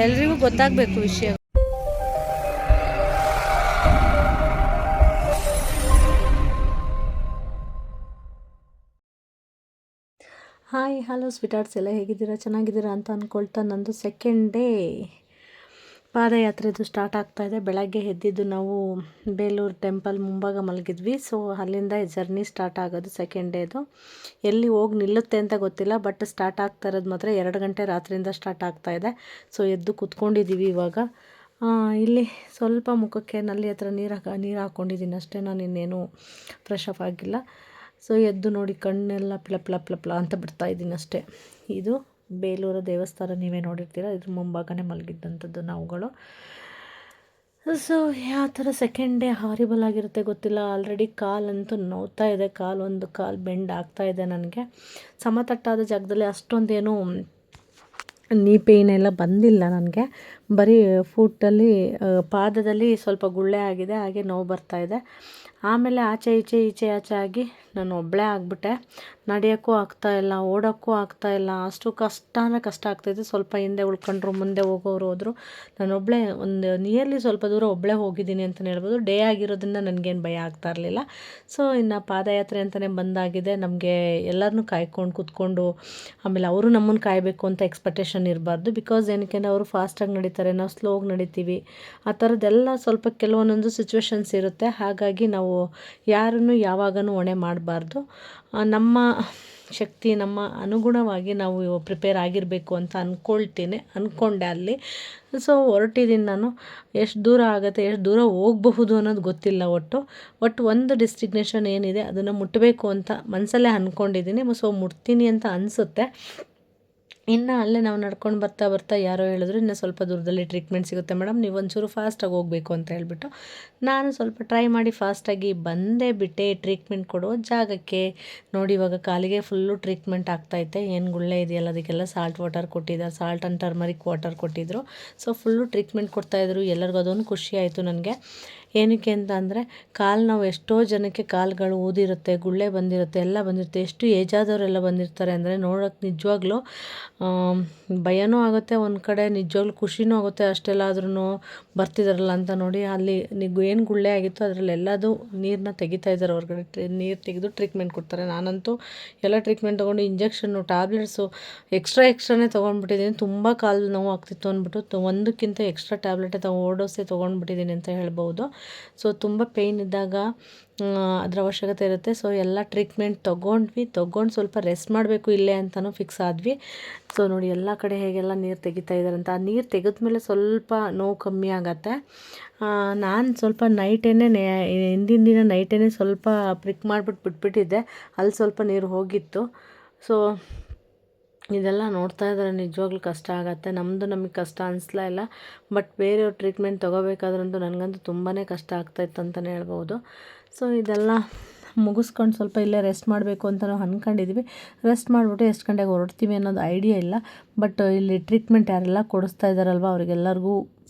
ಎಲ್ರಿಗೂ ಗೊತ್ತಾಗಬೇಕು ವಿಷಯ. ಹಾಯ್ ಹಲೋ ಸ್ವೀಟಾರ್ಟ್ಸ್, ಎಲ್ಲ ಹೇಗಿದ್ದೀರಾ? ಚೆನ್ನಾಗಿದ್ದೀರಾ ಅಂತ ಅಂದ್ಕೊಳ್ತಾ ನಂದು ಸೆಕೆಂಡ್ ಡೇ ಪಾದಯಾತ್ರೆದು ಸ್ಟಾರ್ಟ್ ಆಗ್ತಾಯಿದೆ. ಬೆಳಗ್ಗೆ ಎದ್ದಿದ್ದು ನಾವು ಬೇಲೂರು ಟೆಂಪಲ್ ಮುಂಭಾಗ ಮಲಗಿದ್ವಿ. ಸೊ ಅಲ್ಲಿಂದ ಜರ್ನಿ ಸ್ಟಾರ್ಟ್ ಆಗೋದು ಸೆಕೆಂಡ್ ಡೇದು. ಎಲ್ಲಿ ಹೋಗಿ ನಿಲ್ಲುತ್ತೆ ಅಂತ ಗೊತ್ತಿಲ್ಲ, ಬಟ್ ಸ್ಟಾರ್ಟ್ ಆಗ್ತಾ ಇರೋದು ಮಾತ್ರ 2 ಗಂಟೆ ರಾತ್ರಿಯಿಂದ ಸ್ಟಾರ್ಟ್ ಆಗ್ತಾಯಿದೆ. ಸೊ ಎದ್ದು ಕೂತ್ಕೊಂಡಿದ್ದೀವಿ ಇವಾಗ. ಇಲ್ಲಿ ಸ್ವಲ್ಪ ಮುಖಕ್ಕೆ ನಲ್ಲಿ ಹತ್ರ ನೀರು ಹಾಕ್ಕೊಂಡಿದ್ದೀನಿ ಅಷ್ಟೇ, ನಾನು ಇನ್ನೇನು ಫ್ರೆಶ್ ಅಪ್ ಆಗಿಲ್ಲ. ಸೊ ಎದ್ದು ನೋಡಿ ಕಣ್ಣೆಲ್ಲ ಪ್ಲ ಅಂತ ಬಿಡ್ತಾಯಿದ್ದೀನಿ ಅಷ್ಟೇ. ಇದು ಬೇಲೂರು ದೇವಸ್ಥಾನ, ನೀವೇ ನೋಡಿರ್ತೀರ, ಇದ್ರ ಮುಂಭಾಗನೇ ಮಲಗಿದ್ದಂಥದ್ದು ನಾವುಗಳು. ಸೊ ಯಾವ ಥರ ಸೆಕೆಂಡ್ ಡೇ ಹಾರಿಬಲ್ ಆಗಿರುತ್ತೆ ಗೊತ್ತಿಲ್ಲ. ಆಲ್ರೆಡಿ ಕಾಲಂತೂ ನೋವ್ತಾ ಇದೆ, ಒಂದು ಕಾಲು ಬೆಂಡ್ ಆಗ್ತಾಯಿದೆ ನನಗೆ. ಸಮತಟ್ಟಾದ ಜಾಗದಲ್ಲಿ ಅಷ್ಟೊಂದೇನು ನೀ ಪೇಯ್ನ್ ಎಲ್ಲ ಬಂದಿಲ್ಲ ನನಗೆ. ಬರೀ ಫುಟ್ಟಲ್ಲಿ ಪಾದದಲ್ಲಿ ಸ್ವಲ್ಪ ಗುಳ್ಳೆ ಆಗಿದೆ, ಹಾಗೆ ನೋವು ಬರ್ತಾಯಿದೆ. ಆಮೇಲೆ ಆಚೆ ಆಚೆ ಆಗಿ ನಾನು ಒಬ್ಬಳೇ ಆಗಿಬಿಟ್ಟೆ. ನಡೆಯೋಕ್ಕೂ ಆಗ್ತಾಯಿಲ್ಲ, ಓಡೋಕ್ಕೂ ಆಗ್ತಾಯಿಲ್ಲ. ಅಷ್ಟು ಕಷ್ಟ ಅಂದರೆ ಕಷ್ಟ ಆಗ್ತಾಯಿದೆ. ಸ್ವಲ್ಪ ಹಿಂದೆ ಉಳ್ಕೊಂಡ್ರು, ಮುಂದೆ ಹೋಗೋರು ಹೋದರು. ನಾನೊಬ್ಬಳೇ ಒಂದು ನಿಯರ್ಲಿ ಸ್ವಲ್ಪ ದೂರ ಒಬ್ಬಳೇ ಹೋಗಿದ್ದೀನಿ ಅಂತಲೇ ಹೇಳ್ಬೋದು. ಡೇ ಆಗಿರೋದ್ರಿಂದ ನನಗೇನು ಭಯ ಆಗ್ತಾ ಇರಲಿಲ್ಲ. ಸೊ ಇನ್ನು ಪಾದಯಾತ್ರೆ ಅಂತಲೇ ಬಂದಾಗಿದೆ. ನಮಗೆ ಎಲ್ಲರನ್ನೂ ಕಾಯ್ಕೊಂಡು ಕೂತ್ಕೊಂಡು, ಆಮೇಲೆ ಅವರು ನಮ್ಮನ್ನು ಕಾಯಬೇಕು ಅಂತ ಎಕ್ಸ್ಪೆಕ್ಟೇಷನ್ ಇರಬಾರ್ದು. ಬಿಕಾಸ್ ಏನಕ್ಕೆ ಅವರು ಫಾಸ್ಟಾಗಿ ನಡೀತಾರೆ, ನಾವು ಸ್ಲೋಗಿ ನಡಿತೀವಿ. ಆ ಥರದ್ದೆಲ್ಲ ಸ್ವಲ್ಪ ಕೆಲವೊಂದೊಂದು ಸಿಚುವೇಶನ್ಸ್ ಇರುತ್ತೆ. ಹಾಗಾಗಿ ನಾವು ಯಾರನ್ನು ಯಾವಾಗಲೂ ಹೊಣೆ ಮಾಡಬಾರ್ದು. ನಮ್ಮ ಶಕ್ತಿ, ನಮ್ಮ ಅನುಗುಣವಾಗಿ ನಾವು ಪ್ರಿಪೇರ್ ಆಗಿರಬೇಕು ಅಂತ ಅಂದ್ಕೊಂಡೆ ಅಲ್ಲಿ. ಸೊ ಹೊರಟಿದ್ದೀನಿ ನಾನು. ಎಷ್ಟು ದೂರ ಆಗುತ್ತೆ, ಎಷ್ಟು ದೂರ ಹೋಗಬಹುದು ಅನ್ನೋದು ಗೊತ್ತಿಲ್ಲ. ಒಟ್ಟು ಒಂದು ಡೆಸ್ಟಿನೇಷನ್ ಏನಿದೆ ಅದನ್ನು ಮುಟ್ಟಬೇಕು ಅಂತ ಮನಸ್ಸಲ್ಲೇ ಅಂದ್ಕೊಂಡಿದ್ದೀನಿ. ಸೊ ಮುಟ್ತೀನಿ ಅಂತ ಅನಿಸುತ್ತೆ. ಇನ್ನು ಅಲ್ಲೇ ನಾವು ನಡ್ಕೊಂಡು ಬರ್ತಾ ಯಾರೋ ಹೇಳಿದ್ರು, ಇನ್ನು ಸ್ವಲ್ಪ ದೂರದಲ್ಲಿ ಟ್ರೀಟ್ಮೆಂಟ್ ಸಿಗುತ್ತೆ ಮೇಡಮ್, ನೀವು ಒಂಚೂರು ಫಾಸ್ಟಾಗಿ ಹೋಗಬೇಕು ಅಂತ ಹೇಳಿಬಿಟ್ಟು ನಾನು ಸ್ವಲ್ಪ ಟ್ರೈ ಮಾಡಿ ಫಾಸ್ಟಾಗಿ ಬಂದೇ ಬಿಟ್ಟೆ ಟ್ರೀಟ್ಮೆಂಟ್ ಕೊಡೋ ಜಾಗಕ್ಕೆ. ನೋಡಿ ಇವಾಗ ಕಾಲಿಗೆ ಫುಲ್ಲು ಟ್ರೀಟ್ಮೆಂಟ್ ಆಗ್ತೈತೆ. ಏನು ಗುಳ್ಳೆ ಇದೆಯಲ್ಲ ಅದಕ್ಕೆಲ್ಲ ಸಾಲ್ಟ್ ವಾಟರ್ ಕೊಟ್ಟಿದ್ದಾರೆ, ಸಾಲ್ಟ್ ಆ್ಯಂಡ್ ಟರ್ಮರಿಕ್ ವಾಟರ್ ಕೊಟ್ಟಿದ್ದರು. ಸೊ ಫುಲ್ಲು ಟ್ರೀಟ್ಮೆಂಟ್ ಕೊಡ್ತಾಯಿದ್ರು. ಎಲ್ಲರಿಗೂ ಅದೊಂದು ಖುಷಿ ಆಯಿತು ನನಗೆ. ಏನಕ್ಕೆ ಅಂತ ಅಂದರೆ ಕಾಲು ನೋವು ಎಷ್ಟೋ ಜನಕ್ಕೆ ಕಾಲುಗಳು ಊದಿರುತ್ತೆ, ಗುಳ್ಳೆ ಬಂದಿರುತ್ತೆ, ಎಲ್ಲ ಬಂದಿರುತ್ತೆ. ಎಷ್ಟು ಏಜಾದವರೆಲ್ಲ ಬಂದಿರ್ತಾರೆ ಅಂದರೆ ನೋಡೋಕ್ಕೆ ನಿಜವಾಗ್ಲೂ ಭಯನೂ ಆಗುತ್ತೆ, ಒಂದು ಕಡೆ ನಿಜವಾಗ್ಲೂ ಖುಷಿನೂ ಆಗುತ್ತೆ. ಅಷ್ಟೆಲ್ಲ ಆದ್ರೂ ಬರ್ತಿದ್ದಾರಲ್ಲ ಅಂತ ನೋಡಿ. ಅಲ್ಲಿ ಏನು ಗುಳ್ಳೆ ಆಗಿತ್ತು ಅದರಲ್ಲೆಲ್ಲದು ನೀರನ್ನ ತೆಗಿತಾಯಿದ್ದಾರೆ ಹೊರಗಡೆ. ನೀರು ತೆಗೆದು ಟ್ರೀಟ್ಮೆಂಟ್ ಕೊಡ್ತಾರೆ. ನಾನಂತೂ ಎಲ್ಲ ಟ್ರೀಟ್ಮೆಂಟ್ ತೊಗೊಂಡು ಇಂಜೆಕ್ಷನ್ನು, ಟ್ಯಾಬ್ಲೆಟ್ಸು ಎಕ್ಸ್ಟ್ರಾನೇ ತೊಗೊಂಡ್ಬಿಟ್ಟಿದ್ದೀನಿ. ತುಂಬ ಕಾಲು ನೋವು ಆಗ್ತಿತ್ತು ಅಂದ್ಬಿಟ್ಟು ಒಂದಕ್ಕಿಂತ ಎಕ್ಸ್ಟ್ರಾ ಟ್ಯಾಬ್ಲೆಟೇ ಓಡೋಸೇ ತೊಗೊಂಡ್ಬಿಟ್ಟಿದ್ದೀನಿ ಅಂತ ಹೇಳ್ಬೋದು. ಸೊ ತುಂಬ ಪೇಯ್ನ್ ಇದ್ದಾಗ ಅದರ ಅವಶ್ಯಕತೆ ಇರುತ್ತೆ. ಸೊ ಎಲ್ಲ ಟ್ರೀಟ್ಮೆಂಟ್ ತೊಗೊಂಡು ಸ್ವಲ್ಪ ರೆಸ್ಟ್ ಮಾಡಬೇಕು ಇಲ್ಲೇ ಅಂತಲೂ ಫಿಕ್ಸ್ ಆದ್ವಿ. ಸೊ ನೋಡಿ ಎಲ್ಲ ಕಡೆ ಹೇಗೆಲ್ಲ ನೀರು ತೆಗಿತಾ ಇದ್ದಾರೆ ಅಂತ. ಆ ನೀರು ತೆಗೆದ್ಮೇಲೆ ಸ್ವಲ್ಪ ನೋವು ಕಮ್ಮಿ ಆಗತ್ತೆ. ನಾನು ಸ್ವಲ್ಪ ಹಿಂದಿನ ದಿನ ನೈಟೇ ಸ್ವಲ್ಪ ಪ್ರಿಕ್ ಮಾಡಿಬಿಟ್ಟು ಬಿಟ್ಬಿಟ್ಟಿದ್ದೆ. ಅಲ್ಲಿ ಸ್ವಲ್ಪ ನೀರು ಹೋಗಿತ್ತು. ಸೊ ಇದೆಲ್ಲ ನೋಡ್ತಾ ಇದ್ದಾರೆ, ನಿಜವಾಗ್ಲೂ ಕಷ್ಟ ಆಗುತ್ತೆ. ನಮಗೆ ಕಷ್ಟ ಅನಿಸ್ಲೇ ಇಲ್ಲ. ಬಟ್ ಬೇರೆಯವ್ರ ಟ್ರೀಟ್ಮೆಂಟ್ ತೊಗೋಬೇಕಾದ್ರಂತೂ ನನಗಂತೂ ತುಂಬಾ ಕಷ್ಟ ಆಗ್ತಾಯಿತ್ತು ಅಂತಲೇ ಹೇಳ್ಬೋದು. ಸೊ ಇದೆಲ್ಲ ಮುಗಿಸ್ಕೊಂಡು ಸ್ವಲ್ಪ ಇಲ್ಲೇ ರೆಸ್ಟ್ ಮಾಡಬೇಕು ಅಂತ ನಾವು ಅಂದ್ಕೊಂಡಿದ್ವಿ. ರೆಸ್ಟ್ ಮಾಡಿಬಿಟ್ಟು ಎಷ್ಟು ಗಂಟೆಗೆ ಹೊರಡ್ತೀವಿ ಅನ್ನೋದು ಐಡಿಯಾ ಇಲ್ಲ. ಬಟ್ ಇಲ್ಲಿ ಟ್ರೀಟ್ಮೆಂಟ್ ಯಾರೆಲ್ಲ ಕೊಡಿಸ್ತಾ ಇದ್ದಾರಲ್ವ ಅವರಿಗೆಲ್ಲರಿಗೂ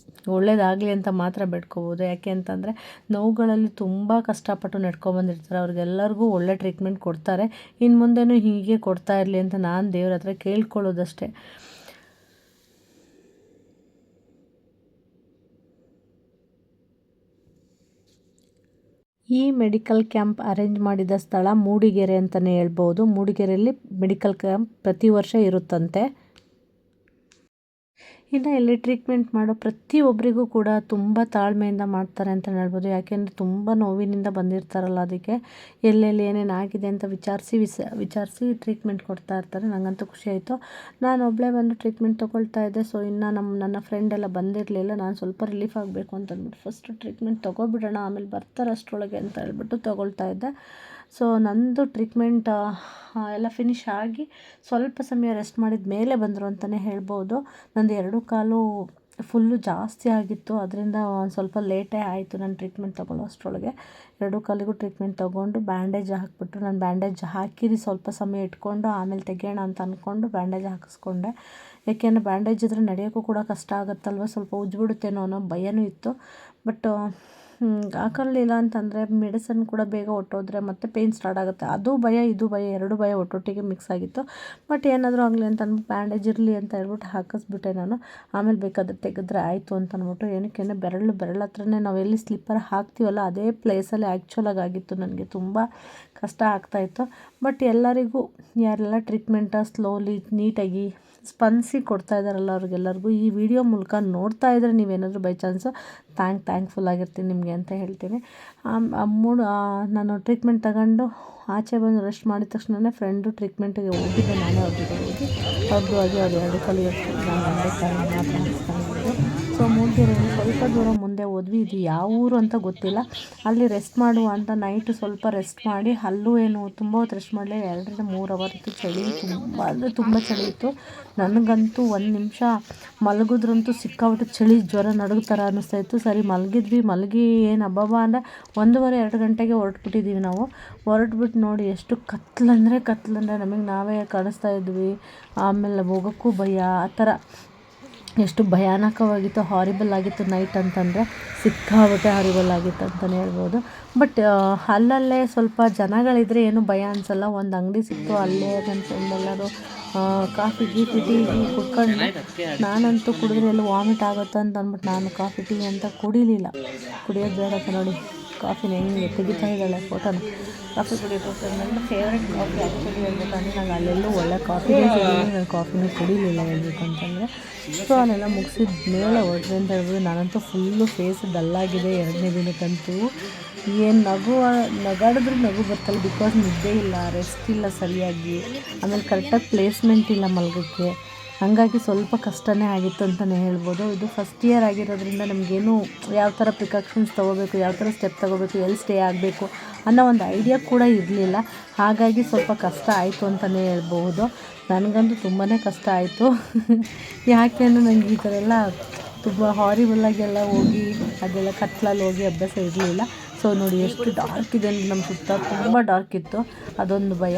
ಒಳ್ಳೇದಾಗಲಿ ಅಂತ ಮಾತ್ರ ಬೇಡ್ಕೋಬೋದು. ಯಾಕೆ ಅಂತಂದರೆ ನೋವುಗಳಲ್ಲಿ ತುಂಬ ಕಷ್ಟಪಟ್ಟು ನಡ್ಕೊಬಂದಿರ್ತಾರೆ. ಅವ್ರಿಗೆಲ್ಲರಿಗೂ ಒಳ್ಳೆ ಟ್ರೀಟ್ಮೆಂಟ್ ಕೊಡ್ತಾರೆ. ಇನ್ನು ಮುಂದೆನೂ ಹೀಗೆ ಕೊಡ್ತಾ ಇರಲಿ ಅಂತ ನಾನು ದೇವ್ರ ಹತ್ರ ಕೇಳ್ಕೊಳ್ಳೋದಷ್ಟೇ. ಈ ಮೆಡಿಕಲ್ ಕ್ಯಾಂಪ್ ಅರೇಂಜ್ ಮಾಡಿದ ಸ್ಥಳ ಮೂಡಿಗೆರೆ ಅಂತಲೇ ಹೇಳ್ಬೋದು. ಮೂಡಿಗೆರೆಯಲ್ಲಿ ಮೆಡಿಕಲ್ ಕ್ಯಾಂಪ್ ಪ್ರತಿ ವರ್ಷ ಇರುತ್ತಂತೆ. ಇನ್ನು ಇಲ್ಲಿ ಟ್ರೀಟ್ಮೆಂಟ್ ಮಾಡೋ ಪ್ರತಿಯೊಬ್ಬರಿಗೂ ಕೂಡ ತುಂಬ ತಾಳ್ಮೆಯಿಂದ ಮಾಡ್ತಾರೆ ಅಂತ ಹೇಳ್ಬೋದು. ಯಾಕೆಂದರೆ ತುಂಬ ನೋವಿನಿಂದ ಬಂದಿರ್ತಾರಲ್ಲ, ಅದಕ್ಕೆ ಎಲ್ಲೆಲ್ಲಿ ಏನೇನು ಆಗಿದೆ ಅಂತ ವಿಚಾರಿಸಿ ಟ್ರೀಟ್ಮೆಂಟ್ ಕೊಡ್ತಾ ಇರ್ತಾರೆ. ನನಗಂತೂ ಖುಷಿ ಆಯಿತು. ನಾನು ಒಬ್ಬಳೇ ಬಂದು ಟ್ರೀಟ್ಮೆಂಟ್ ತೊಗೊಳ್ತಾ ಇದ್ದೆ. ಸೊ ಇನ್ನು ನನ್ನ ಫ್ರೆಂಡ್ ಎಲ್ಲ ಬಂದಿರಲಿಲ್ಲ. ನಾನು ಸ್ವಲ್ಪ ರಿಲೀಫ್ ಆಗಬೇಕು ಅಂತ ಅಂದ್ಬಿಟ್ಟು ಫಸ್ಟು ಟ್ರೀಟ್ಮೆಂಟ್ ತೊಗೊಬಿಡೋಣ, ಆಮೇಲೆ ಬರ್ತಾರೆ ಅಷ್ಟರೊಳಗೆ ಅಂತ ಹೇಳ್ಬಿಟ್ಟು ತೊಗೊಳ್ತಾ ಇದ್ದೆ. ಸೊ ನಂದು ಟ್ರೀಟ್ಮೆಂಟ್ ಎಲ್ಲ ಫಿನಿಶ್ ಆಗಿ ಸ್ವಲ್ಪ ಸಮಯ ರೆಸ್ಟ್ ಮಾಡಿದ ಮೇಲೆ ಬಂದರು ಅಂತಲೇ ಹೇಳ್ಬೋದು. ನಂದು 2 ಕಾಲು ಫುಲ್ಲು ಜಾಸ್ತಿ ಆಗಿತ್ತು, ಅದರಿಂದ ಒಂದು ಸ್ವಲ್ಪ ಲೇಟೇ ಆಯಿತು ನಾನು ಟ್ರೀಟ್ಮೆಂಟ್ ತೊಗೊಳ್ಳೋ ಅಷ್ಟರೊಳಗೆ. 2 ಕಾಲಿಗೂ ಟ್ರೀಟ್ಮೆಂಟ್ ತೊಗೊಂಡು ಬ್ಯಾಂಡೇಜ್ ಹಾಕಿಬಿಟ್ರು. ನಾನು ಬ್ಯಾಂಡೇಜ್ ಹಾಕಿರಿ ಸ್ವಲ್ಪ ಸಮಯ ಇಟ್ಕೊಂಡು ಆಮೇಲೆ ತೆಗೆಯೋಣ ಅಂತ ಅಂದ್ಕೊಂಡು ಬ್ಯಾಂಡೇಜ್ ಹಾಕಿಸ್ಕೊಂಡೆ. ಏಕೆಂದರೆ ಬ್ಯಾಂಡೇಜ್ ಇದ್ದರೆ ನಡೆಯೋಕ್ಕೂ ಕೂಡ ಕಷ್ಟ ಆಗುತ್ತಲ್ವ, ಸ್ವಲ್ಪ ಉಜ್ಜಿಬಿಡುತ್ತೇನೋ ಅನ್ನೋ ಭಯನೂ ಇತ್ತು. ಬಟ್ ಹಾಕೊಳ್ಳಿಲ್ಲ ಅಂತಂದರೆ ಮೆಡಿಸನ್ ಕೂಡ ಬೇಗ ಹೊಟ್ಟೋದ್ರೆ ಮತ್ತೆ ಪೇಯ್ನ್ ಸ್ಟಾರ್ಟ್ ಆಗುತ್ತೆ. ಅದು ಭಯ ಇದು ಭಯ ಎರಡು ಭಯ ಒಟ್ಟೊಟ್ಟಿಗೆ ಮಿಕ್ಸ್ ಆಗಿತ್ತು. ಬಟ್ ಏನಾದರೂ ಆಗಲಿ ಅಂತ ಅಂದ್ಬಿಟ್ಟು ಬ್ಯಾಂಡೇಜ್ ಇರಲಿ ಅಂತ ಹೇಳ್ಬಿಟ್ಟು ಹಾಕಿಸ್ಬಿಟ್ಟೆ ನಾನು. ಆಮೇಲೆ ಬೇಕಾದ್ರೆ ತೆಗೆದ್ರೆ ಆಯಿತು ಅಂತ ಅಂದ್ಬಿಟ್ಟು. ಏನಕ್ಕೆ ಬೆರಳು ಹತ್ರನೇ ನಾವು ಎಲ್ಲಿ ಸ್ಲಿಪ್ಪರ್ ಹಾಕ್ತೀವಲ್ಲ ಅದೇ ಪ್ಲೇಸಲ್ಲಿ ಆ್ಯಕ್ಚುಲಾಗಿ ಆಗಿತ್ತು. ನನಗೆ ತುಂಬ ಕಷ್ಟ ಆಗ್ತಾಯಿತ್ತು. ಬಟ್ ಎಲ್ಲರಿಗೂ ಯಾರೆಲ್ಲ ಟ್ರೀಟ್ಮೆಂಟ ಸ್ಲೋಲಿ ನೀಟಾಗಿ ಸ್ಪಂದಿಸಿ ಕೊಡ್ತಾ ಇದ್ದಾರಲ್ಲ ಅವ್ರಿಗೆಲ್ಲರಿಗೂ ಈ ವಿಡಿಯೋ ಮೂಲಕ ನೋಡ್ತಾ ಇದ್ದರೆ ನೀವೇನಾದರೂ ಬೈ ಚಾನ್ಸು ಥ್ಯಾಂಕ್ಫುಲ್ ಆಗಿರ್ತೀನಿ ನಿಮಗೆ ಅಂತ ಹೇಳ್ತೀನಿ. ನಾನು ಟ್ರೀಟ್ಮೆಂಟ್ ತಗೊಂಡು ಆಚೆ ಬಂದು ರೆಸ್ಟ್ ಮಾಡಿದ ತಕ್ಷಣ ಫ್ರೆಂಡು ಟ್ರೀಟ್ಮೆಂಟಿಗೆ ಹೋಗಿದ್ದೆ. ನಾನೇ ಅವ್ರ ಜೊತೆ ಹೋಗಿ ಅವ್ರದ್ದು ಆಗಿ ಅವ್ರು 2 ಕಲಿ ಮಾತಾಡಿಸ್ಕೊಂಡಿದ್ದು. ಸೊ ಮೂಡಿಗೆರೆಯಿಂದ ಸ್ವಲ್ಪ ದೂರ ಮುಂದೆ ಹೋದ್ವಿ. ಇದು ಯಾವ ಊರು ಅಂತ ಗೊತ್ತಿಲ್ಲ. ಅಲ್ಲಿ ರೆಸ್ಟ್ ಮಾಡುವ ಅಂತ ನೈಟು ಸ್ವಲ್ಪ ರೆಸ್ಟ್ ಮಾಡಿ ಅಲ್ಲೂ ಏನು ತುಂಬ ಹೊತ್ತು ರೆಸ್ಟ್ ಮಾಡಲಿ. 2 3 ಅವರ್ ಇತ್ತು. ಚಳಿ ತುಂಬ ಅಂದರೆ ತುಂಬ ಚಳಿ ಇತ್ತು. ನನಗಂತೂ 1 ನಿಮಿಷ ಮಲಗಿದ್ರಂತೂ ಸಿಕ್ಕಾಬಿಟ್ಟು ಚಳಿ ಜ್ವರ ನಡುಗೋ ಥರ ಅನ್ನಿಸ್ತಾಯಿತ್ತು. ಸರಿ ಮಲಗಿ ಏನು ಹಬ್ಬ ಅಂದರೆ 1:30 2 ಗಂಟೆಗೆ ಹೊರಟ್ಬಿಟ್ಟಿದ್ದೀವಿ ನಾವು. ಹೊರಟ್ಬಿಟ್ಟು ನೋಡಿ ಎಷ್ಟು ಕತ್ಲಂದರೆ ನಮಗೆ ನಾವೇ ಕಾಣಿಸ್ತಾ ಇದ್ವಿ. ಆಮೇಲೆ ಹೋಗೋಕ್ಕೂ ಭಯ ಆ ಥರ ಎಷ್ಟು ಭಯಾನಕವಾಗಿತ್ತು. ಹಾರಿಬಲ್ ಆಗಿತ್ತು ನೈಟ್ ಅಂತಂದರೆ ಸಿಕ್ಕಾಬಿಟ್ಟೆ ಹಾರಿಬಲ್ ಆಗಿತ್ತು ಅಂತಲೇ ಹೇಳ್ಬೋದು. ಬಟ್ ಅಲ್ಲಲ್ಲೇ ಸ್ವಲ್ಪ ಜನಗಳಿದ್ರೆ ಏನು ಭಯ ಅನಿಸಲ್ಲ. ಒಂದು ಅಂಗಡಿ ಸಿಕ್ತು, ಅಲ್ಲೇ ನನ್ನ ಫ್ರೆಂಡ್ ಎಲ್ಲರೂ ಕಾಫಿ ಟೀ ಕುಡ್ಕೊಂಡು, ನಾನಂತೂ ಕುಡಿದ್ರೆ ಎಲ್ಲ ವಾಮಿಟ್ ಆಗುತ್ತೆ ಅಂತ ಅಂದ್ಬಿಟ್ಟು ನಾನು ಕಾಫಿ ಟೀ ಅಂತ ಕುಡಿಲಿಲ್ಲ. ಕುಡಿಯೋದು ಬೇಡ ಅಂತ ನೋಡಿ ಕಾಫಿನ ಹೆಂಗೆ ತೆಗಿತಾ ಇದ್ದಾಳೆ ಫೋಟೋನ. ಕಾಫಿ ಕುಡಿಯೋಕೆ ನನ್ನ ಫೇವ್ರೆಟ್ ಕಾಫಿ ಆ್ಯಕ್ಚುಲಿ ಹೇಳ್ಬೇಕಂದ್ರೆ ನಂಗೆ ಅಲ್ಲೆಲ್ಲೂ ಒಳ್ಳೆ ಕಾಫಿ ನಾನು ಕಾಫಿನೂ ಕುಡಿಲಿಲ್ಲ ಹೇಳ್ಬೇಕು ಅಂತಂದರೆ. ಸೊ ಅಲ್ಲೆಲ್ಲ ಮುಗಿಸಿದ ಮೇಲೆ ಹೊರಟ್ರೆ ಅಂತ ಹೇಳ್ಬೋದು. ನಾನಂತೂ ಫುಲ್ಲು ಫೇಸ್ ಡಲ್ಲಾಗಿದೆ 2ನೇ ದಿನಕ್ಕಂತೂ. ಏನು ನಗಾಡಿದ್ರೂ ನಗು ಬರ್ತಲ್ಲ. ಬಿಕಾಸ್ ನಿದ್ದೆ ಇಲ್ಲ, ರೆಸ್ಟ್ ಇಲ್ಲ ಸರಿಯಾಗಿ, ಆಮೇಲೆ ಕರೆಕ್ಟಾಗಿ ಪ್ಲೇಸ್ಮೆಂಟ್ ಇಲ್ಲ ಮಲಗೋಕ್ಕೆ. ಹಾಗಾಗಿ ಸ್ವಲ್ಪ ಕಷ್ಟನೇ ಆಗಿತ್ತು ಅಂತಲೇ ಹೇಳ್ಬೋದು. ಇದು ಫಸ್ಟ್ ಇಯರ್ ಆಗಿರೋದ್ರಿಂದ ನಮಗೇನು ಯಾವ ಥರ ಪ್ರಿಕಾಷನ್ಸ್ ತೊಗೋಬೇಕು, ಯಾವ ಥರ ಸ್ಟೆಪ್ ತೊಗೋಬೇಕು, ಎಲ್ಲಿ ಸ್ಟೇ ಆಗಬೇಕು ಅನ್ನೋ ಒಂದು ಐಡಿಯಾ ಕೂಡ ಇರಲಿಲ್ಲ. ಹಾಗಾಗಿ ಸ್ವಲ್ಪ ಕಷ್ಟ ಆಯಿತು ಅಂತಲೇ ಹೇಳ್ಬೋದು. ನನಗಂತೂ ತುಂಬಾ ಕಷ್ಟ ಆಯಿತು. ಯಾಕೆ ಅಂದರೆ ನನಗೆ ಈ ಥರ ಎಲ್ಲ ತುಂಬ ಹಾರಿಬಲ್ಲಾಗೆಲ್ಲ ಹೋಗಿ ಅದೆಲ್ಲ ಕತ್ಲಲ್ಲಿ ಹೋಗಿ ಅಭ್ಯಾಸ ಇರಲಿಲ್ಲ. ಸೊ ನೋಡಿ ಎಷ್ಟು ಡಾರ್ಕ್ ಇದೆ ಅಂದರೆ ನಮ್ಮ ಸುತ್ತ ತುಂಬ ಡಾರ್ಕ್ ಇತ್ತು. ಅದೊಂದು ಭಯ.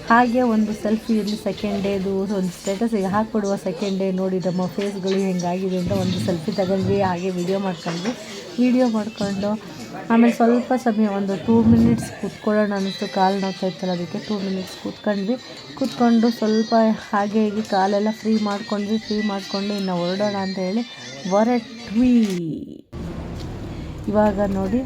ಹಾಗೆ ಒಂದು ಸೆಲ್ಫಿ ಇರಲಿ ಸೆಕೆಂಡ್ ಡೇದು ಒಂದು ಸ್ಟೇಟಸಿಗೆ ಹಾಕ್ಬಿಡುವ ಸೆಕೆಂಡ್ ಡೇ ನೋಡಿ ನಮ್ಮ ಫೇಸ್ಗಳು ಹೆಂಗಾಗಿದೆ ಅಂತ ಒಂದು ಸೆಲ್ಫಿ ತಗೊಂಡ್ವಿ. ಹಾಗೆ ವೀಡಿಯೋ ಮಾಡ್ಕೊಂಡು ಆಮೇಲೆ ಸ್ವಲ್ಪ ಸಮಯ ಒಂದು 2 ಮಿನಿಟ್ಸ್ ಕೂತ್ಕೊಳ್ಳೋಣ ಅನ್ನಿಸ್ತು. ಕಾಲು ನೋಡ್ತಾ ಇತ್ತಲ್ಲ ಅದಕ್ಕೆ 2 ಮಿನಿಟ್ಸ್ ಕೂತ್ಕೊಂಡು ಸ್ವಲ್ಪ ಹಾಗೆ ಹೀಗೆ ಕಾಲೆಲ್ಲ ಫ್ರೀ ಮಾಡಿಕೊಂಡು ಇನ್ನು ಹೊರಡೋಣ ಅಂತ ಹೇಳಿ ಹೊರಟ್ವಿ. ಇವಾಗ ನೋಡಿ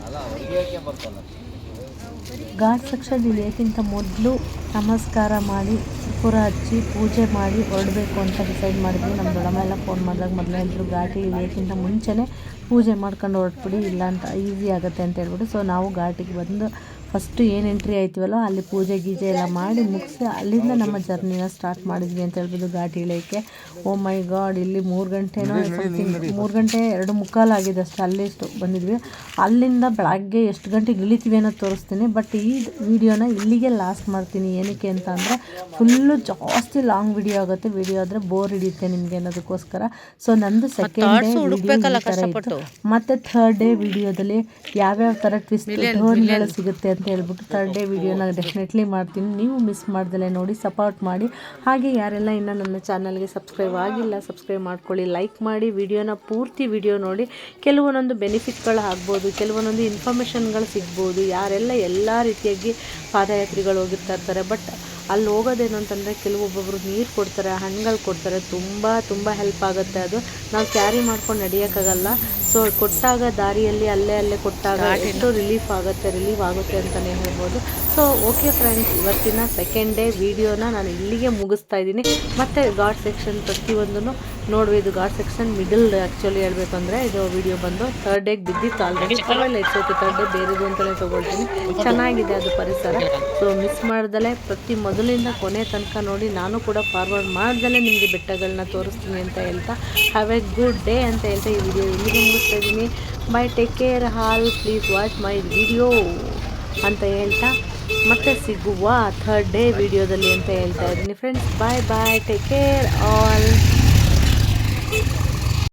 ಘಾಟ್ ಸೆಕ್ಷನ್ ಇಳಿಯೋಕ್ಕಿಂತ ಮೊದಲು ನಮಸ್ಕಾರ ಮಾಡಿ ಪುರ ಹಚ್ಚಿ ಪೂಜೆ ಮಾಡಿ ಹೊರಡಬೇಕು ಅಂತ ಡಿಸೈಡ್ ಮಾಡಿದ್ವಿ. ನಮ್ಮ ದೊಡ್ಡಮ್ಮ ಎಲ್ಲ ಫೋನ್ ಮಾಡಿದಾಗ ಮೊದಲೇ ಹೇಳಿದ್ರು ಘಾಟಿ ಇಳಿಯೋಕ್ಕಿಂತ ಮುಂಚೆನೇ ಪೂಜೆ ಮಾಡ್ಕೊಂಡು ಹೊರಟ್ಬಿಡಿ, ಇಲ್ಲ ಅಂತ ಈಸಿ ಆಗುತ್ತೆ ಅಂತ ಹೇಳ್ಬಿಟ್ಟು. ಸೊ ನಾವು ಘಾಟಿಗೆ ಬಂದು ಫಸ್ಟು ಏನು ಎಂಟ್ರಿ ಆಯ್ತೀವಲ್ಲ ಅಲ್ಲಿ ಪೂಜೆ ಗೀಜೆ ಎಲ್ಲ ಮಾಡಿ ಮುಗಿಸಿ ಅಲ್ಲಿಂದ ನಮ್ಮ ಜರ್ನಿನ ಸ್ಟಾರ್ಟ್ ಮಾಡಿದ್ವಿ ಅಂತ ಹೇಳ್ಬೋದು ಘಾಟಿ ಇಳಿಯೋಕ್ಕೆ. ಓ ಮೈ ಗಾಡ್, ಇಲ್ಲಿ 3 ಗಂಟೆನೋ ಸಮಥಿಂಗ್ 3 ಗಂಟೆ 2:45 ಆಗಿದೆ ಅಷ್ಟು ಅಲ್ಲಿಷ್ಟು ಬಂದಿದ್ವಿ. ಅಲ್ಲಿಂದ ಬೆಳಗ್ಗೆ ಎಷ್ಟು ಗಂಟೆಗೆ ಇಳಿತೀವಿ ಅನ್ನೋದು ತೋರಿಸ್ತೀನಿ. ಬಟ್ ಈ ವಿಡಿಯೋನ ಇಲ್ಲಿಗೆ ಲಾಸ್ಟ್ ಮಾಡ್ತೀನಿ. ಏನಕ್ಕೆ ಅಂತ ಅಂದರೆ ಫುಲ್ಲು ಜಾಸ್ತಿ ಲಾಂಗ್ ವಿಡಿಯೋ ಆಗುತ್ತೆ. ವಿಡಿಯೋ ಆದರೆ ಬೋರ್ ಹಿಡಿಯುತ್ತೆ ನಿಮಗೆ ಅನ್ನೋದಕ್ಕೋಸ್ಕರ. ಸೊ ನಂದು ಸೆಕೆಂಡ್ ಡೇ ವಿಡಿಯೋ ಈ ಥರ ಇತ್ತು. ಮತ್ತು ಥರ್ಡ್ ಡೇ ವಿಡಿಯೋದಲ್ಲಿ ಯಾವ್ಯಾವ ಥರ ಟ್ವಿಸ್ಟ್ ಟರ್ನ್ಗಳು ಸಿಗುತ್ತೆ ಅಂತ ಹೇಳ್ಬಿಟ್ಟು ಥರ್ಡ್ ಡೇ ವಿಡಿಯೋನ ಡೆಫಿನೆಟ್ಲಿ ಮಾಡ್ತೀನಿ. ನೀವು ಮಿಸ್ ಮಾಡ್ದಲೇ ನೋಡಿ ಸಪೋರ್ಟ್ ಮಾಡಿ. ಹಾಗೆ ಯಾರೆಲ್ಲ ಇನ್ನೂ ನನ್ನ ಚಾನಲ್ಗೆ ಸಬ್ಸ್ಕ್ರೈಬ್ ಆಗಿಲ್ಲ ಸಬ್ಸ್ಕ್ರೈಬ್ ಮಾಡ್ಕೊಳ್ಳಿ, ಲೈಕ್ ಮಾಡಿ, ವಿಡಿಯೋನ ಪೂರ್ತಿ ವಿಡಿಯೋ ನೋಡಿ. ಕೆಲವೊಂದೊಂದು ಬೆನಿಫಿಟ್ಗಳು ಆಗ್ಬೋದು, ಕೆಲವೊಂದೊಂದು ಇನ್ಫಾರ್ಮೇಷನ್ಗಳು ಸಿಗ್ಬೋದು. ಯಾರೆಲ್ಲ ಎಲ್ಲ ರೀತಿಯಾಗಿ ಪಾದಯಾತ್ರಿಗಳು ಹೋಗಿರ್ತಾ ಇರ್ತಾರೆ. ಬಟ್ ಅಲ್ಲಿ ಹೋಗೋದೇನು ಅಂತಂದರೆ ಕೆಲವೊಬ್ಬೊಬ್ಬರು ನೀರು ಕೊಡ್ತಾರೆ, ಹಣ್ಣುಗಳು ಕೊಡ್ತಾರೆ. ತುಂಬ ಹೆಲ್ಪ್ ಆಗುತ್ತೆ. ಅದು ನಾವು ಕ್ಯಾರಿ ಮಾಡ್ಕೊಂಡು ನಡೆಯೋಕ್ಕಾಗಲ್ಲ. ಸೊ ಕೊಟ್ಟಾಗ ದಾರಿಯಲ್ಲಿ ಅಲ್ಲೇ ಕೊಟ್ಟಾಗ ಎಷ್ಟು ರಿಲೀವ್ ಆಗುತ್ತೆ ಅಂತಲೇ ಹೇಳ್ಬೋದು. ಸೊ ಓಕೆ ಫ್ರೆಂಡ್ಸ್, ಇವತ್ತಿನ ಸೆಕೆಂಡ್ ಡೇ ವಿಡಿಯೋನ ನಾನು ಇಲ್ಲಿಗೆ ಮುಗಿಸ್ತಾ ಇದ್ದೀನಿ. ಮತ್ತು ಘಾಟ್ ಸೆಕ್ಷನ್ ಪ್ರತಿಯೊಂದೂ ನೋಡುವ. ಇದು ಘಾಟ್ ಸೆಕ್ಷನ್ ಮಿಡಲ್ ಆ್ಯಕ್ಚುಲಿ ಹೇಳ್ಬೇಕಂದ್ರೆ ಇದು ವಿಡಿಯೋ ಬಂದು ಥರ್ಡ್ ಡೇಗೆ ಬಿದ್ದಿತ್ತು ಆಲ್ರೆಡಿ. ಆಮೇಲೆ ಇಟ್ಸೋಕೆ ಥರ್ಡ್ ಡೇ ಬೇರೆದು ಅಂತಲೇ ತೊಗೊಳ್ತೀನಿ. ಚೆನ್ನಾಗಿದೆ ಅದು ಪರಿಸರ. ಸೊ ಮಿಸ್ ಮಾಡ್ದಲೇ ಮೊದಲಿಂದ ಕೊನೆ ತನಕ ನೋಡಿ. ನಾನು ಕೂಡ ಫಾರ್ವರ್ಡ್ ಮಾಡ್ದಲೇ ನಿಮಗೆ ಬೆಟ್ಟಗಳನ್ನ ತೋರಿಸ್ತೀನಿ ಅಂತ ಹೇಳ್ತಾ ಹ್ಯಾವ್ ಎ ಗುಡ್ ಡೇ ಅಂತ ಹೇಳ್ತಾ ಈ ವಿಡಿಯೋ ಇಲ್ಲಿಗೆ ಮುಗಿಸ್ತಾ ಇದ್ದೀನಿ. By, take care all, please watch my video ಅಂತ ಹೇಳ್ತಾ ಮತ್ತೆ ಸಿಗುವ ಥರ್ಡ್ ಡೇ ವಿಡಿಯೋದಲ್ಲಿ ಅಂತ ಹೇಳ್ತಾ ಇದ್ದೀನಿ ಫ್ರೆಂಡ್ಸ್. ಬಾಯ್, ಟೇಕ್ ಕೇರ್ ಆಲ್.